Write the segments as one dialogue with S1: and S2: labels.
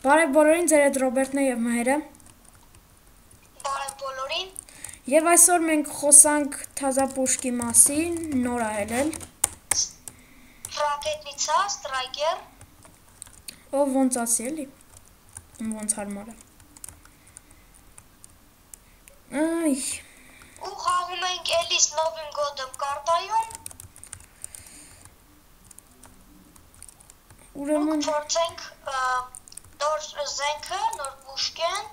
S1: Բարև բոլորին, ձեր հետ Ռոբերտն է և Մհերը։
S2: Բարև բոլորին։
S1: Եվ այսօր մենք խոսանք թազապուշկի մասին, նոր այել։
S2: Ռակետնիցա, ստրայկեր։
S1: Ով ոնց ասի էլի, ոնց հարմար է։ Այ։
S2: Ու խաղում ենք Էլիս Նովին Գոդում կարտայում։
S1: Ուրեմն
S2: փորձենք նոր զենքը, նոր պուշկեն,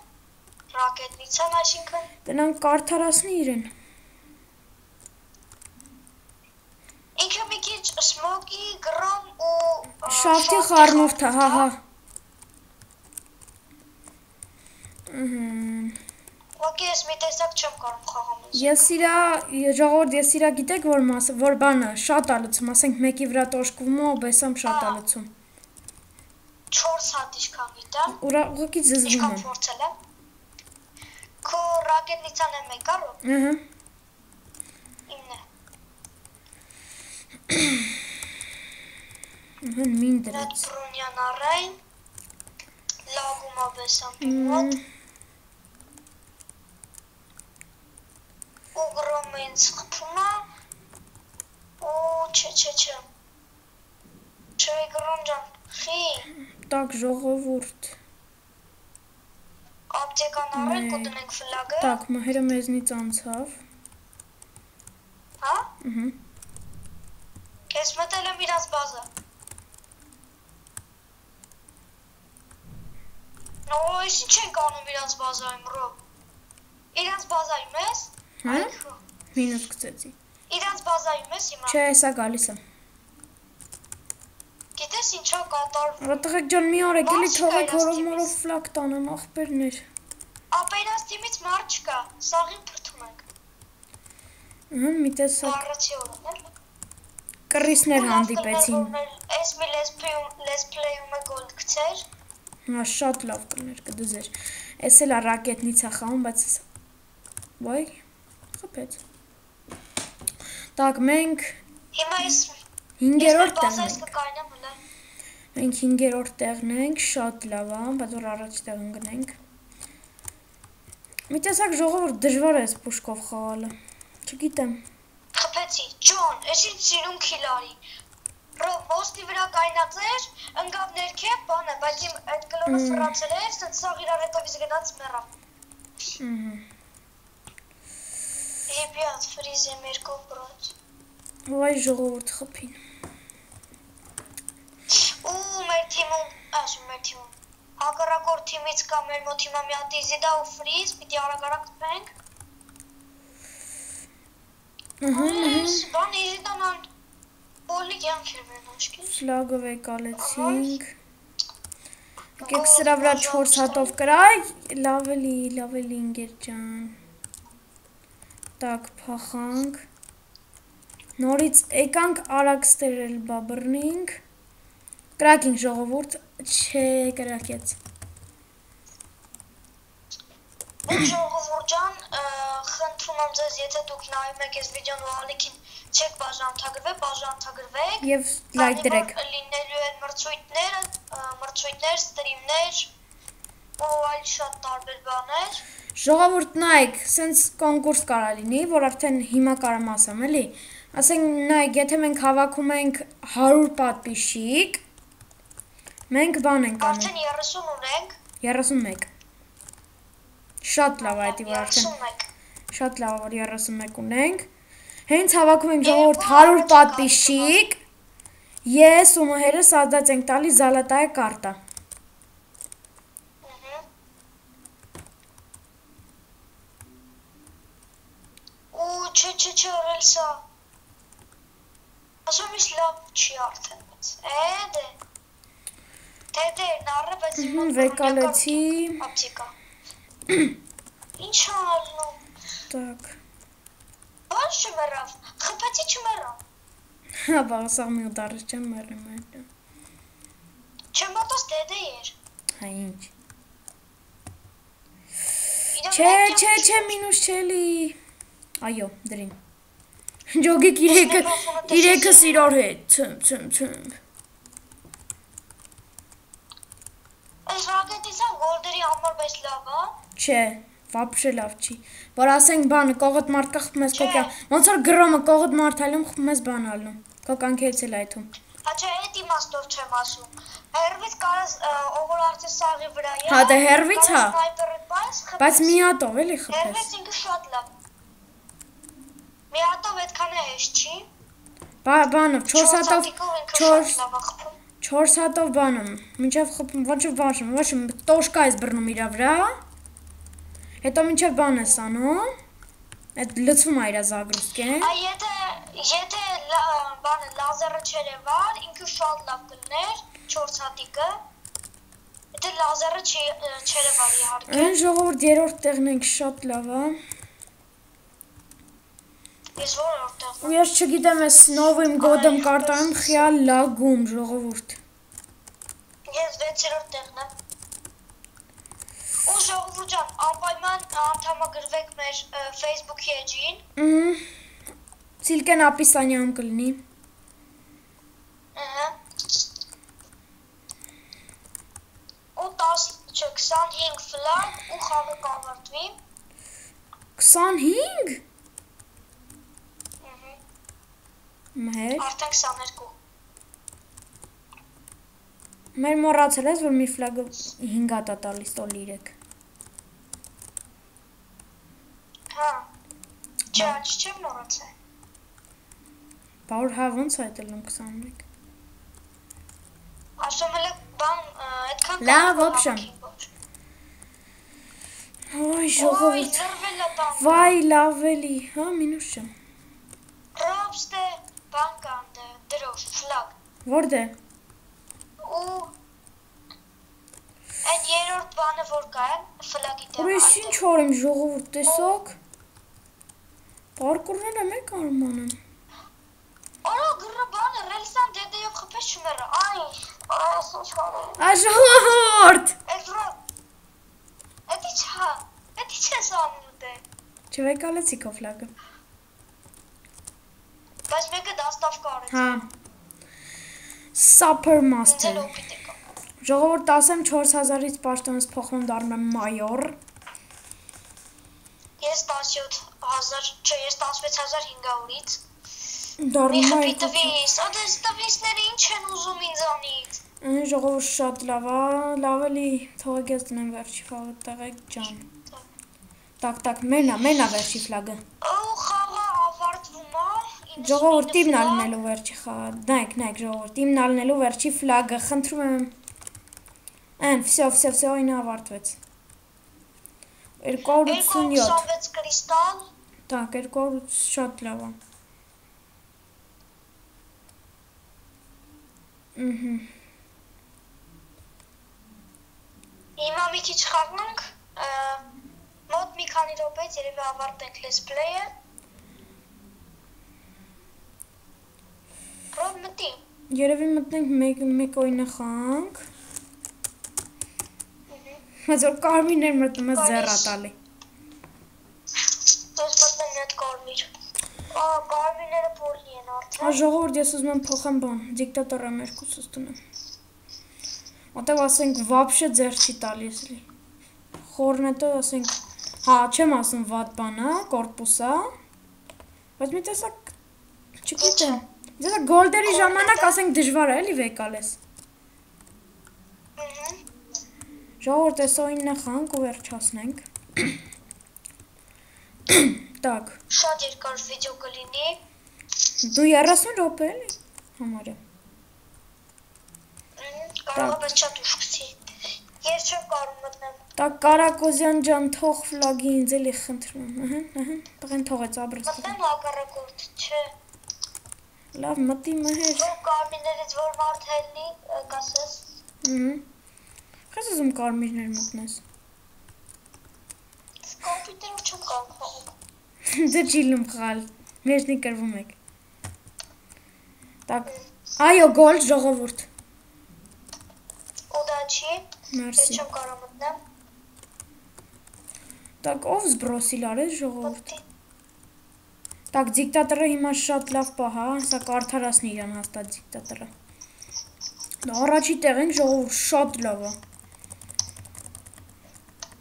S2: ռակետնիցան, այսինքն
S1: գնանք կարդարացնի իրեն։
S2: ինքը մի քիչ սմոկի, գրոմ ու
S1: Շավթի խառնուրդ է, հա։
S2: Ուղղակի ես մի տեսակ չեմ կարող խաղալ։
S1: Ես իրա, ժողովուրդ, ես իրա գիտեք որ մասը, որ բանը շատ ա լցում, ասենք մեկի վրա տոշկվում ու բեսամ շատ ա լցում։
S2: 4 հատ իշքան գիտեմ։
S1: Ուղղակի զզվում
S2: Իշքան
S1: եմ։
S2: փորձել եմ։ Քո ռակետնիցան է մեկ առո։
S1: Ահա։
S2: Իմն է։
S1: Ահա մին դրած։
S2: Նատրոնյան առայն։ Լագումա բեսամ մոտ։ Ու գրոմը ինձ խփում է։ Ու չէ։ Չէ գրոմ ջան, խի։
S1: Տակ ժողովուրդ։
S2: Ապտեկան առենք ու տնենք ֆլագը։
S1: Так, Մհերը մեզնից անցավ։
S2: Հա։
S1: Ահա։
S2: Ես մտել եմ իրանց բազա։ Նույս ինչ ենք անում իրանց բազայում, Ռոբ։ Իրանց բազայում ես։
S1: Հա։ Մինուս գցեցի։
S2: Իրանց բազայում ես հիմա։
S1: Չէ, հեսա գալիս եմ։
S2: Գիտես ինչա կատարվում։
S1: Ատղեք ջան, մի օրեք էլի թողեք հորով մորով ֆլագ տանեմ, ախպերներ։
S2: Ապա իրանց թիմից մարդ չկա, սաղին փրթում ենք։
S1: Ահա, մի տեսակ
S2: Առաջի օրն էլ։
S1: կռիսներ հանդիպեցին։
S2: Այս մի լեսփլեյում է գոլ գցեր։
S1: Հա, շատ լավ կներ կդզեր։ Էս էլ է ռակետնիցա խաղում, բայց վայ, խփեց։ Так, մենք
S2: Հիմա ես
S1: 5-րդ տեղն
S2: բազայս
S1: ենք։
S2: կկայնեմ հլը։
S1: Մենք 5-րդ տեղն ենք, շատ լավ է, բայց որ առաջ տեղ ընկնենք։ Մի տեսակ ժողովուրդ դժվար է այս պուշկով խաղալը։ Չգիտեմ։
S2: Խփեցի, Ջոն, ես ինձ սիրում քիլարի։ Ռոբ ոստի վրա կայնած էր, ընկավ ներքև, բանը, բայց իմ այդ կլորը ֆրանցել էր, սենց սաղ իրար հետովից գնաց մեռավ։ Եբիատ ֆրիզ եմ երկով բրոց։
S1: Վայ ժողովուրդ խփին։
S2: Ու մեր թիմում, հակառակորդ թիմից կա մեր մոտ հիմա մի հատ իզիդա ու ֆրիզ, պիտի արագ տպենք։ Բան իզիդան Պոլի կյանք էր վերնաշկի։
S1: Ֆլագով եկալեցինք։ Եկեք սրա վրա 4 հատով կրայ, լավ էլի ինգեր ջան։ Так, փախանք։ Նորից եկանք արագ ստերել բաբռնինք։ Կրակինք ժողովուրդ, չէ կրակեց։
S2: Ու ժողովուրդ ջան, խնդրում եմ ձեզ, եթե դուք նայում եք այս վիդեոն ու ալիքին չեք բաժանթագրվեք
S1: Եվ լայք դրեք։
S2: Լինելու են մրցույթներ, ստրիմներ ու այլ շատ տարբեր բաներ։
S1: Ժողովուրդ նայք, սենց կոնկուրս կարա լինի, որ արդեն հիմա կարամ ասեմ, էլի։ Ասենք նայք, եթե մենք հավաքում ենք 100 պատպիշիկ, մենք բան ենք անում։
S2: Արդեն 30 ունենք։
S1: 31։ Շատ լավ է այդի, որ արդեն
S2: 31։
S1: շատ լավ որ 31 ունենք։ Հենց հավաքում ենք ժողովուրդ 100 պատպիշիկ, ես ու Մհերը սադած ենք տալի զալատայը կարտա։
S2: Ու չէ, Ռելսա։ Ասում ես լավ չի արդեն։ Դե, նարը, բայց իմ մոտ
S1: Վեկալեցի։
S2: ապտիկա։ Ինչ ալնում։
S1: Так։
S2: Բան չմեռավ, խփեցի չմեռավ։
S1: Հա, բաղսաղ մի ուդարս չեմ մեռում այդ։
S2: Չեմ մոտոս դեդե էր։
S1: Հա, ինչ։ Չէ, մինուս չելի։ Այո, դրին։ Ջոգիկ իրեքը սիրոր հետ, ցմ։
S2: Այս ռակետի Ալի համար բայց լավ, հա։
S1: Չէ, вообще լավ չի։ Որ ասենք բանը կողոտ մարդկա խփում ես կոկյա։ Ոնց որ գրոմը կողոտ մարդալում խփում ես բան ալնում։ Կոկանքից էլ այդում։
S2: Հաճա այդ իմաստով չեմ ասում։ Հերվից կարաս ով արդեն սաղի վրա է։
S1: Հա դե հերվից հա։
S2: Սնայպերդ պայս խփես։
S1: Բայց մի հատով էլի խփես։
S2: Հերվից ինքը շատ լավ։ Մի հատով այդքան է հեշտ չի։
S1: Բանով 4 հատով 4 հատով բանում։ Մինչև խփում ոչ տոշկա ես բռնում իրա վրա։ Հետո մինչև բան ես անում։ Այդ լցվում է իրա զագրուսկեն։
S2: Այ եթե բանը լազերը չերևար, ինքը շատ լավ կլներ 4 հատիկը։ Եթե լազերը չերևար իհարկե։
S1: Այն ժողովուրդ երրորդ տեղն ենք շատ լավ է։
S2: Ես որորդ տեղն եմ։
S1: Ես չգիտեմ ես նովым գոդեմ կարտայում խիալ լագում ժողովուրդ։
S2: Ես 6-րդ տեղն եմ։ Ու ժողովուրդ ջան, անպայման անդամագրվեք մեր Facebook-ի էջին։
S1: Սիլկեն ապիսանյամ կլինի։
S2: Ու 25 ֆլаг ու խաղը կավարտվի։
S1: 25։ Մեր
S2: Արդեն 22։
S1: Մեր մոռացել ես որ մի ֆլագը 5 հատ է տալիս տոլ 3։
S2: Հա։ Չեմ մոռացել։
S1: Բա հա ոնց է այդելում 21։
S2: Ասում էլ բան այդքան
S1: Լավ օպշն։ Ոյ ժողովուրդ։ Վայ լավ էլի, հա մինուս չեմ։
S2: Ռոբստե բան կան դրոշ ֆլագ։
S1: Որտե՞ղ։
S2: Ու այդ երրորդ բանը որ կա է ֆլագի տեղ։
S1: Ուրիշ ինչ արեմ ժողովուրդ տեսոք։ Պարկուրները մեկ արմանն։
S2: Արա գրը բանը ռելսան դեդեյով խփես չմերը։ Այ, այս ինչ արեմ։
S1: Ա ժողովուրդ։
S2: Էդի չես անում դե։
S1: Չվեկալեցի քո ֆլագը։
S2: Բայց մեկը դաստավ կարեց։
S1: Հա։ Super Master։ Ժողովուրդ ասեմ 4000-ից պաշտոնս փոխվում դառնում եմ մայոր։
S2: Ես 17000, չէ, ես 16500-ից։
S1: Դառնում
S2: եմ տվիս, ադես տվիսները ինչ են ուզում ինձանից։
S1: Ժողովուրդ շատ լավ է, լավ էլի թողեք ես տնեմ վերջի ֆլագը տղեկ ջան։ Տակ, մենա վերջի ֆլագը։
S2: Ու խաղը ավարտվում է։
S1: Ժողովուրդ իմն ալնելու վերջի խաղը, նայք ժողովուրդ, իմն ալնելու վերջի ֆլագը, խնդրում եմ։ Այն, վсё, այն ավարտվեց։ 287
S2: 226 կրիստալ։
S1: Так, 200 շատ լավ է։
S2: Հիմա մի քիչ խաղանք, մոտ մի քանի րոպեից երևի ավարտենք let's play-ը։ Ռոբ մտի։
S1: Երևի մտնենք մեկ օյնը խանք։ Բայց որ կարմիրներ մտնում ես ձեռ ատալի։
S2: Ես մտնում եմ այդ կարմիր։ Կարմիրները փոլի են արդեն։
S1: Ա ժողովուրդ ես ուզում եմ փոխեմ բան, դիկտատորը մերկուսս տնեմ։ Ոտև ասենք վաբշե ձեռ չի տալիս էլի։ Խորնետը ասենք, հա չեմ ասում վատ բան է, կորպուս է։ Բայց մի տեսակ չգիտեմ։ Դե գոլդերի ժամանակ ասենք դժվար է էլի վեկալես։ Ժողովուրդ էս օինն խանք ու վերջացնենք։ Так։
S2: Շատ երկար վիդեո կլինի։
S1: Դու 30 րոպե էլի համարյա։
S2: Կարող է շատ ուշ գցի։ Ես չեմ կարող մտնեմ։
S1: Так Կարակոզյան ջան, թող ֆլագի ինձ էլի խնդրում եմ, տղեն թողեց աբրս։
S2: Մտնեմ հակառակորդ, չէ։
S1: Լավ, մտի մհեր։
S2: Դու կարմիրներից որ մարդ հելնի, կասես։
S1: Խես ուզում կարմիրներ մտնես։
S2: Կոմպյուտերով չեմ կարող խաղալ։
S1: Ձեր ճիլում խալ, մեջնի կրվում եք։ Так, այո, գոլ ժողովուրդ։
S2: Ուդաչի։
S1: Մերսի։
S2: Ես չեմ կարող մտնեմ։
S1: Так, ով զբրոսիլ արեց ժողովուրդ։ Так, դիկտատորը հիմա շատ լավ պահ, հա, սա կարդարացնի իրան հաստատ դիկտատորը։ Դա առաջի տեղ ենք ժողովուրդ շատ լավ է։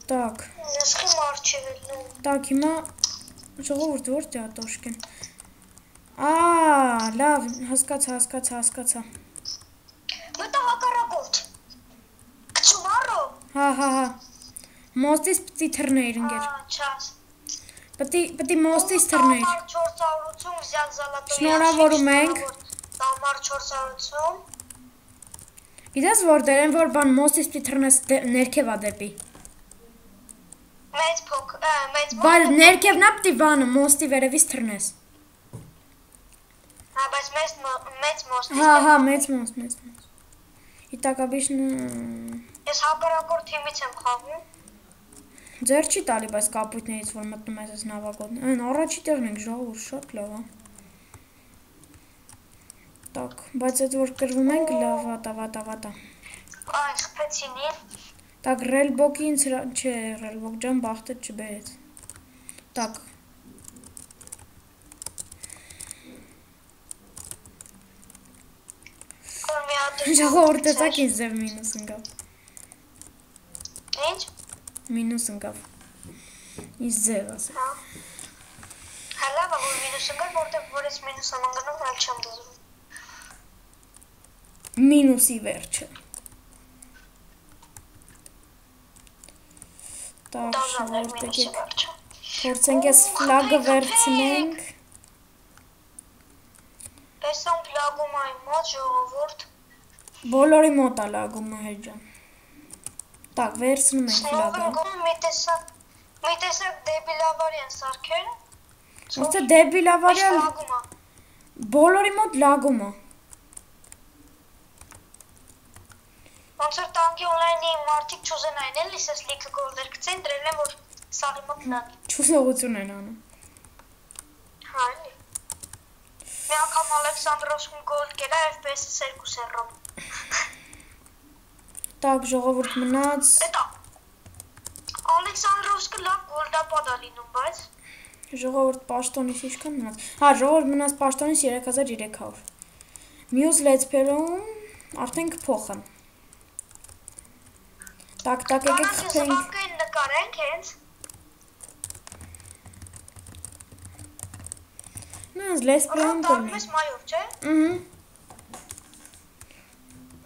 S1: Так.
S2: Նսխի մարչելն։
S1: Так, հիմա ժողովուրդ որտե է Տոշկեն։ Լավ, հասկացա։
S2: Մտա հակառակորդ։ Կչումարո։
S1: Հա։ Մոստից պիտի թռներ ընկեր։
S2: Չաս։
S1: Պիտի մոստից թռներ։
S2: Տամար 480 զյալ զալատոյի։
S1: Շնորհավորում ենք։
S2: Տամար 480։
S1: Գիտես որտեղ են որ բան մոստից պիտի թռնես ներքևա դեպի։
S2: Մեծ փոք, մեծ մոտ։
S1: Բայց ներքևն է պիտի բանը մոստի վերևից թռնես։
S2: Հա, բայց մեծ մոտ։
S1: Հա, մեծ մոստ։ Իտակաբիշն
S2: Ես հակառակորդ թիմից եմ խաղում։
S1: ձեր չի տալի, բայց կապույտներից որ մտնում ես այս նավակոտ։ Այն առաջի տեղն ենք ժողովուրդ, շատ լավ է։ Так, բայց այդ որ կրվում ենք լավ, վատա։
S2: Այն խփեցինի։
S1: Так, ռելբոկի ինձ չէ, ռելբոկ ջան բախտը չբերեց։ Так։ Ժողովուրդ տեսակ ինձ ձև մինուս ընկավ։
S2: Ինչ։
S1: Մինուս ընկավ։ Ինձ ձև ասա։
S2: Հալա որ մինուս ընկավ, որտեղ որ ես մինուս եմ ընկնում, այլ չեմ դզում։
S1: Մինուսի վերջը։ Так, ժողովուրդ եկեք։ Փորձենք այս ֆլագը վերցնենք։
S2: Տեսանք լագում այն մոտ ժողովուրդ։
S1: Բոլորի մոտ է լագումը հեջան։ Так, վերցնում ենք ֆլագը։
S2: Մի տեսակ դեբիլավարի են սարքել։
S1: Ոնց է դեբիլավարի
S2: լագումը։
S1: Բոլորի մոտ լագումը։
S2: Ոնց որ տանկի օնլայնի մարդիկ չուզենային էլի սես լիքը գոլներ գցեն, դրել են որ սաղի մոտ լագի։
S1: Չուսողություն են անում։
S2: Հա, էլի։ Մի անգամ Ալեքսանդրովսկում գոլ կերա FPS-ը 2-0-ով։
S1: Так, ժողովուրդ մնաց։
S2: Էտա։ Ալեքսանդրովսկը լավ գոլդապադ է լինում, բայց
S1: Ժողովուրդ պաշտոնից ինչքան մնաց։ Հա, ժողովուրդ մնաց պաշտոնից 3300։ Մյուս լեցփերում արդեն կփոխան։ Так, եկեք խփենք։
S2: Կանանք նկարենք հենց։
S1: Նայես լեցփերում կլինի։
S2: Ես մայով, չէ։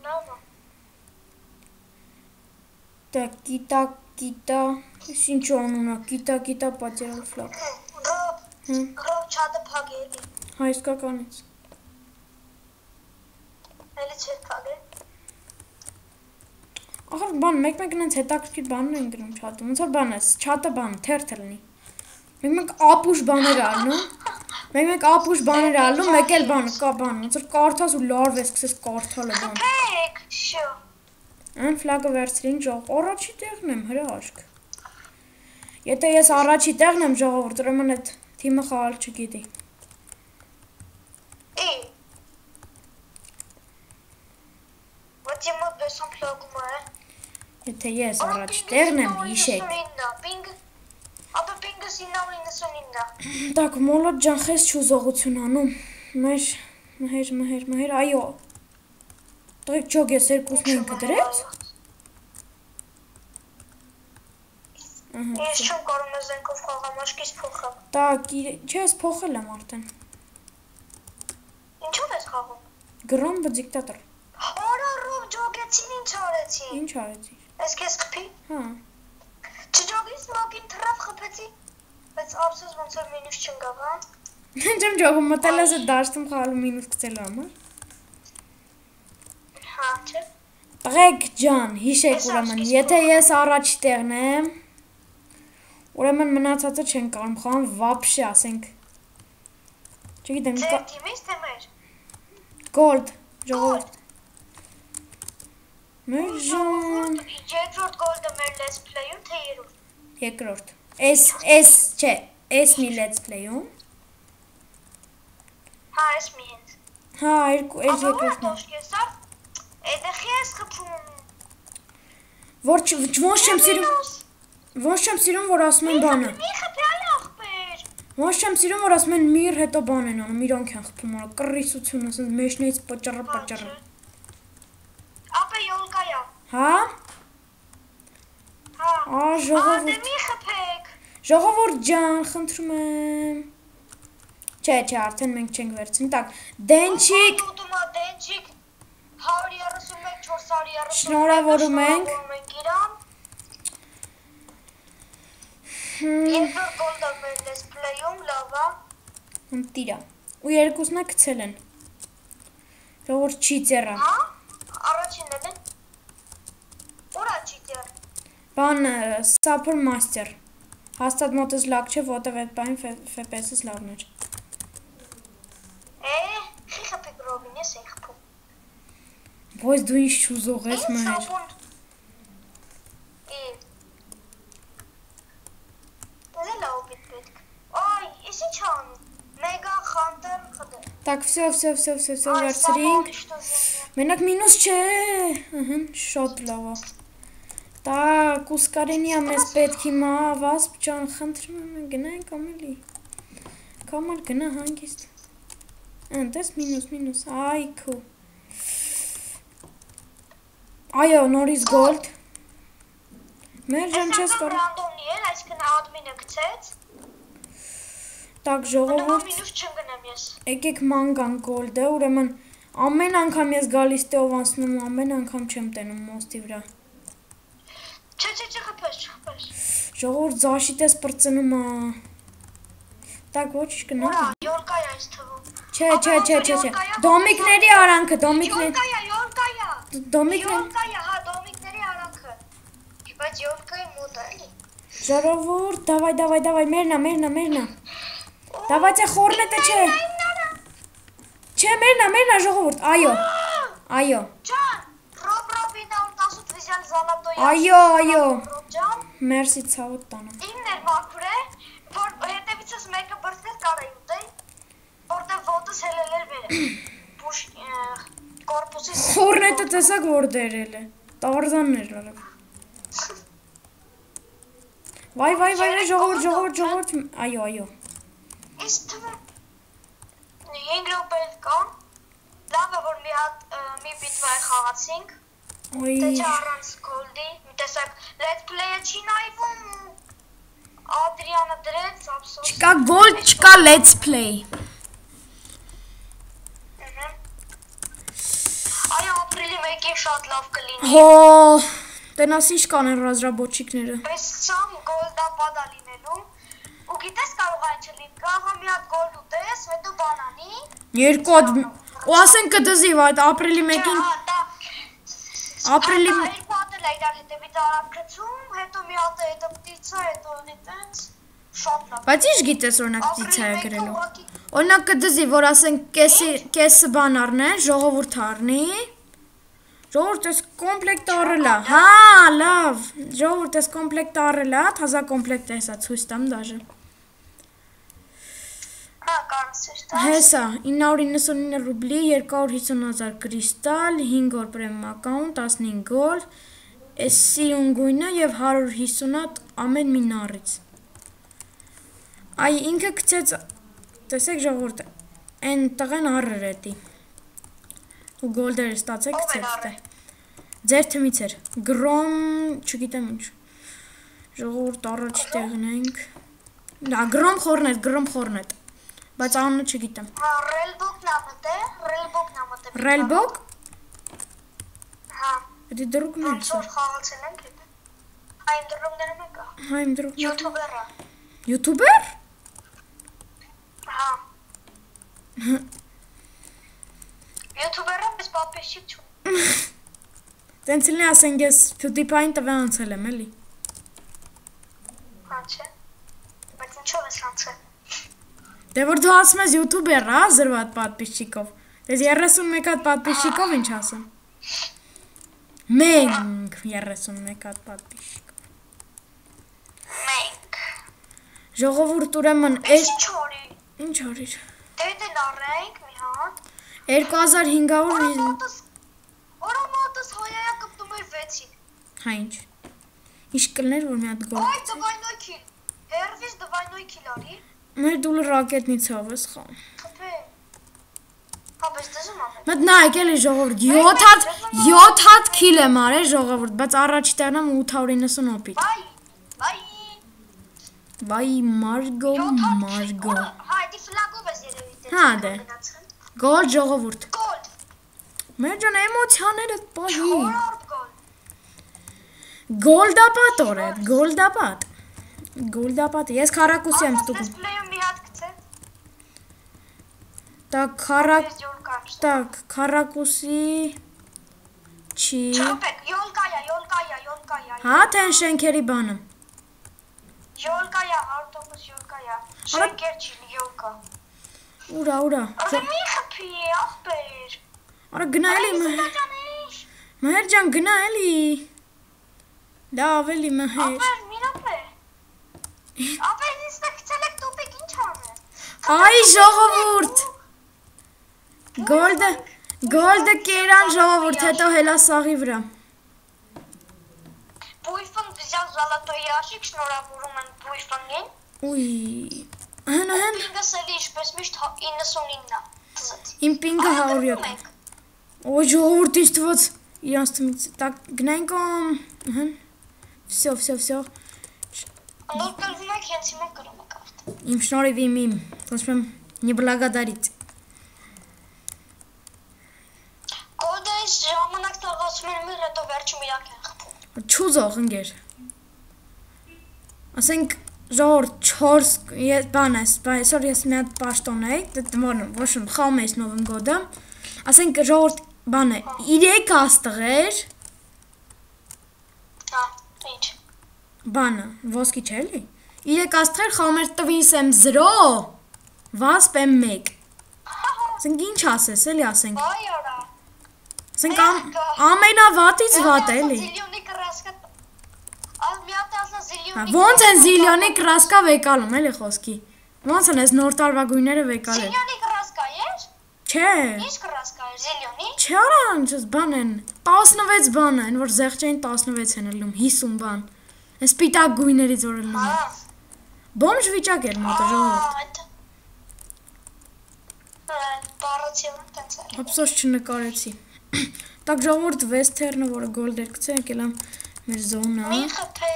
S2: Լավ է։
S1: Так, կիտա, ես ինչ անունա, կիտա պատերալ ֆլագ։
S2: Ռոբ չատը փագ էլի։
S1: Հա, իսկականից։
S2: Էլի չէր փագել։
S1: Ախր բան, մեկ-մեկ նենց հետաքրքիր բանն են գրում չատում, ոնց որ բան է, չատը բան, թերթը լինի։ Մեկ-մեկ ապուշ բաներ ալնում, մեկ էլ բան, կա բան, ոնց որ կարդաս ու լարվես, սկսես կարդալը բան։
S2: Խփեք, շո։
S1: Այն ֆլագը վերցրին ժող, առաջի տեղն եմ, հրաշք։ Եթե ես առաջի տեղն եմ ժողովուրդ, ուրեմն այդ թիմը խաղալ չգիտի։
S2: Ոչի մոտ բեսան ֆլագում է։
S1: Եթե ես առաջի տեղն եմ, հիշեք։
S2: Ապա պինգը 999։
S1: Так, մոլոտ ջան, խես չուզողություն անում։ Մհեր, այո։ Տղեկ ջոգ ես երկուսն ինքը դրեց։
S2: Ես չեմ կարում ես զենքով խաղամ, աշկիս փոխեմ։
S1: Так, չէ, ես փոխել եմ արդեն։
S2: Ինչով ես խաղում։
S1: Գրոմբը դիկտատոր։
S2: Արա ռոբ ջոգեցին ինչ արեցի։
S1: Ինչ արեցի։
S2: Ես քեզ խփի։
S1: Հա։
S2: Չջոգից մակին թրավ խփեցի։ Բայց ափսոս ոնց որ մինուս չընկավ, հա։
S1: Չեմ ջոգում, մտել ես այդ դաշտում խաղալու մինուս գցելու համար։
S2: Հա, չէ։
S1: Տղեկ ջան, հիշեք ուրեմն, եթե ես առաջի տեղն եմ, ուրեմն մնացածը չեն կարում խաղան վապշե, ասենք։ Չգիտեմ,
S2: Ձեր թիմից թե մեր։
S1: Գոլդ, ժողովուրդ։ Մեր ջան։
S2: Երկրորդ գոլդը մեր let's play-ում թե երրորդ։
S1: Երկրորդ։ Էս մի let's play-ում։
S2: Հա, էս մի հենց։
S1: Հա, էս երկրորդն է։
S2: Էդեխի ես խփում։
S1: Ոնց չեմ սիրում, որ ասում են բանը։
S2: Մի խփյալ ախպեր։
S1: Ոնց չեմ սիրում, որ ասում են միր հետո բան են անում, իրանք են խփում, կռիսություն, ասեն մեջնից պճռը։
S2: Ապա յոլկայա։
S1: Հա։
S2: Հա։
S1: ժողովուրդ։
S2: Մի խփեք։
S1: Ժողովուրդ ջան, խնդրում եմ։ Չէ, արդեն մենք չենք վերցնում։ Так, Դենչիկ։
S2: Դենչիկ 131 430։
S1: Շնորհավորում ենք
S2: իրան։ Երկրորդ գոլը մեր դիսպլեյում լավ է։
S1: Ընտիրա։ Ու երկուսն է գցել են։ Ժողովուրդ չիծերը։
S2: Հա? Առաջինն էլ։ Ուրա չիծեր։
S1: Բան Super Master։ Հաստատ մոտս լավ չէ, որտեղ այդ բան FPS-ս լավն էր։
S2: Խիխփիկ Ռոբին ես խփում։
S1: Բայց դու ինչ շուզող ես մեր։
S2: Ой, ես ինչ անում։ Մեգա խանդեր խդե։
S1: Так, всё, վերցրինք։ Մենակ մինուս չէ։ Ահա, շատ լավ է։ Так, ուսկարենիա մեզ պետք հիմա, Վասպ ջան, խնդրում եմ գնանք ամելի։ Կամալ գնա հանգիստ։ Անտես մինուս, այ քո։ Այո, նորից գոլդ։ Մեր ջան չես կարող։
S2: Ռանդոմնի է, այսինքն admin-ը գցեց։
S1: Так, ժողովուրդ։
S2: Մինուս չընկնեմ ես։
S1: Եկեք մանգան գոլդը, ուրեմն ամեն անգամ ես գալիս տեով անցնում, ամեն անգամ չեմ տենում մոստի վրա։
S2: Չէ, խփես։
S1: Ժողովուրդ զաշիտես պրծնում է։ Так, ոչ կնա։
S2: Ուրա, յորկա է այս թվում։
S1: Չէ։ Դոմիկների արանքը, դոմիկներ։
S2: Յորկայա։
S1: Դոմիկներ։
S2: Յորկայա, հա, դոմիկների արանքը։ Բայց յորկայի մոտ է, էլի։
S1: Ժողովուրդ, давай, մերնա։ Давайте խորնետը չէ։ Չէ, մերնա, ժողովուրդ, այո։
S2: Ջան, Ռոբինա 18 վիզիալ զալատոյա։
S1: Այո։
S2: Ջան,
S1: Մերսի ցավոտ տանեմ։
S2: իմն էր մաքուր է, որ հետևիցս մեկը բրցներ կարա ուտեի, որտեղ ոտս հելել էր վերը։ Բուշ կորպուսի
S1: Խորնետը տեսակ որ դերել է։ Տարզանն էր լավ։ Վայ, ժողովուրդ, այո։
S2: Ես թվում 5 րոպե կա։ Լավ է որ մի բիտվայ խաղացինք։
S1: Ոյ։
S2: Դե առանց գոլդի, մի տեսակ let's play-ը չի նայվում։ Ադրիանը դրեց, ափսոս։
S1: Չկա գոլդ, չկա let's play։
S2: Այո, ապրիլի 1-ին շատ լավ կլինի։
S1: Հո, տենաս ինչ կանեն ռազրաբոչիկները։
S2: Պես սամ գոլդա բադա լինելու։ Ու գիտես կարող այն չլին, կարող մի հատ գոլդ ուտես, հետո բանանի։
S1: Երկու հատ, ու ասեն կդզի, այդ ապրիլի 1-ին։ Ապրիլի
S2: երկու հատ էլ իրար հետևից արագ գցում, հետո մի հատ է հետո պտիցա, հետո նետենց շատ լավ։
S1: Բայց ինչ գիտես օրինակ պտիցա է գրելու։ Օրինակ կդզի, որ ասեն կեսը բան առնեն, ժողովուրդ առնի։ Ժողովուրդ ես կոմպլեկտ առել է։ Հա, լավ։ Ժողովուրդ ես կոմպլեկտ առել է, թազա կոմպլեկտ է հեսա ցույց տամ դաժե։
S2: Հա, կարս էր տա։
S1: Հեսա 999 ռուբլի, 250,000 կրիստալ, 5 օր պրեմիում ակաունտ, 15 գոլ, այս սիրուն գույնը և 150 հատ ամեն մի նառից։ Այ ինքը գցեց, տեսեք ժողովուրդ, այն տղեն առր էտի։ Ու գոլդերը ստացեք գցեց տե։ Ձեր թմից էր, գրոմ, չգիտեմ ինչ, ժողովուրդ առաջ տեղն ենք, գրոմ խորնետ, բայց անունը չգիտեմ։
S2: Ռելբոկն ամտ է,
S1: Ռելբոկ։
S2: Հա։
S1: Էդի դրուկն էր սա։
S2: Որ խաղացել ենք հետ։ Այմ դրուկները մեկա։
S1: Հա, իմ դրուկները։
S2: Յութուբերը։
S1: Յութուբեր։
S2: Հա։ Յութուբերը պես պապեշիկ չու։
S1: Տենց լինի ասենք ես PewDiePie-ին տվե անցել եմ, էլի։
S2: Հա, չէ։ Բայց ինչով ես անցել։
S1: Դե որ դու ասում ես յութուբեր, հա, զրվատ պատպիսչիկով։ Դες 31 հատ պատպիսչիկով ինչ ասում։ Մենք 31 հատ պատպիսչիկով։
S2: Մենք։
S1: Ժողովուրդ ուրեմն ինչ արիր։
S2: Դեդեն առենք մի հատ։
S1: 2500
S2: Օրոմոտս հոյայա կպտում էր 6-ին։
S1: Հա ինչ։ Ինչ կլներ որ մի հատ գոլ։
S2: Այ դվայնոյ քիլ։ Հերվիս դվայնոյ քիլ արի։
S1: Մեր դուլը ռակետնիցով ես խաղում։
S2: Խփե։ Հա, բայց դժում ամեն։
S1: Մտ նայեք էլի ժողովուրդ 7 հատ քիլ եմ արել ժողովուրդ, բայց առաջի տեղն եմ 890 օպիտ։
S2: Բայ,
S1: Վայ Մարգո։
S2: Հա, դի ֆլագով ես երևի
S1: Հա, դե։ Գոլ ժողովուրդ։
S2: Գոլ։
S1: Մեր ջան էմոցիաները պահի։
S2: 4 գոլ։
S1: Գոլդապատ օրդ, գոլդապատ։ Գոլդապատ, ես քառակուսի եմ ստուգում։
S2: Դիսպլեյը մի հատ գցե։
S1: Так, քառակուսի չի։
S2: Չոպեք, յոլկայա։
S1: Հա, թե շենքերի բանը։
S2: Յոլկայա, ավտոբուս յոլկայա։ Շենքեր չի, յոլկա։
S1: Ուրա։
S2: Ո՞ր մի խփի, ախպեր։
S1: Արա գնա էլի Մհեր ջան գնա էլի։ Լավ էլի Մհեր։
S2: Ապեր, միրապե։ Ապեր, ինձ տակցել եք տոպիկ ինչ անը։
S1: Այ ժողովուրդ։ Գոլդը կերան ժողովուրդ, հետո հելա սաղի վրա։
S2: Բույֆն դիզալ զալատոյի աշիկ շնորհավորում են բույֆնին։
S1: Ուй։ Հեն։
S2: Պինգս էլի ինչպես միշտ 99-ն է։
S1: Իմ պինգը 100-յակ։ Օ ժողովուրդ ինչ թվաց իրանց թմից։ Так գնանք հեն։ Всё։
S2: Նոր կլվում եք հենց հիմա կրում եք ավտ։
S1: Իմ շնորհիվ իմ, ասում եմ, не благодарить։
S2: Գոլդեից ժամանակ տաղացում են մեր հետո վերջում իրանք են խփում։
S1: Չուզող ընկեր։ Ասենք ժողովուրդ 4 բան է, այսօր ես մի հատ պաշտոն էի, ոչ խաղում էի Նովым գոդը։ Ասենք ժողովուրդ բան է, 3 աստղեր։
S2: Հա, ինչ։
S1: Բանը, ոսկի չէ էլի։ 3 աստղեր խաղում էր տվիս եմ 0, վասպ եմ 1։ Ասենք ինչ ասես էլի ասենք։
S2: Այ արա։
S1: Ասենք ամենավատից վատ էլի։
S2: Զիլիոնի կրասկա։ Ալ մի հատ ասա զիլիոնի։
S1: Ոնց են զիլիոնի կրասկա վեկալում էլի խոսքի։ Ոնց են այս նոր տարվա գույները վեկալել։
S2: Զիլիոնի կրասկա էր։
S1: Չէ։
S2: Ինչ կրասկա էր զիլիոնի։
S1: Չէ արանջս բան են 16 բան են, որ զեղչային 16 են ելնում, 50 բան։ Այս սպիտակ գույներից որ ելնում։
S2: Հա։
S1: Բոմժ վիճակ էր մոտը ժողովուրդ։
S2: Բարոցիը տենց էր։
S1: Ափսոս չնկարեցի։ Так ժողովուրդ Վեսթերնը, որը գոլ դերկցե եկել է մեր զոնա։
S2: Մի խփե։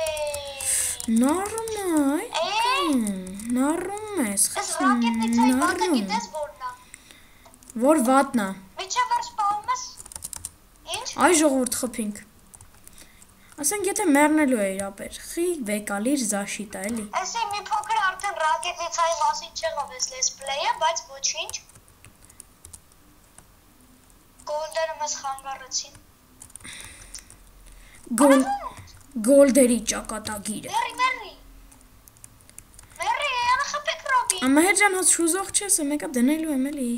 S1: Նարում ես։
S2: Ես ռակետնից այ վատը գիտես որն է։
S1: Որ վատնա։
S2: Միջև վերջ պահում ես։ Ինչ։
S1: Այ ժողովուրդ խփինք։ Ասենք եթե մեռնելու էիր ապեր, խի վեկալիր զաշիտա էլի։
S2: Էսի մի փոքր արդեն ռակետնից այ մասին չեղավ էս լեսպլեյը, բայց ոչինչ։ Գոլդերը մեզ խանգարեցին։
S1: Գոլդերի ճակատագիրը։
S2: Մերի, անը խփեք Ռոբի։
S1: Ամահեր ջան, հոց շուզող չես, մեկը դնելու եմ էլի։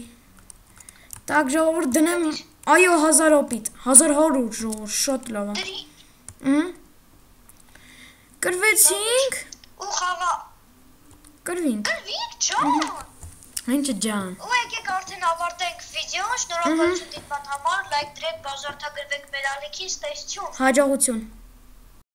S1: Так ժողովուրդ դնեմ, այո 1000 օպիտ, 1100 ժողովուրդ, շատ լավ է։ Կրվեցինք։
S2: Ու խաղա։
S1: Կրվինք։
S2: Կրվինք, ջան։
S1: Ինչը ջան։
S2: Ու եկեք արդեն ավարտենք վիդեոն, շնորհակալություն դիտման համար, լայք դրեք, բաժանորդագրվեք մեր ալիքին, ստեսություն։
S1: Հաջողություն։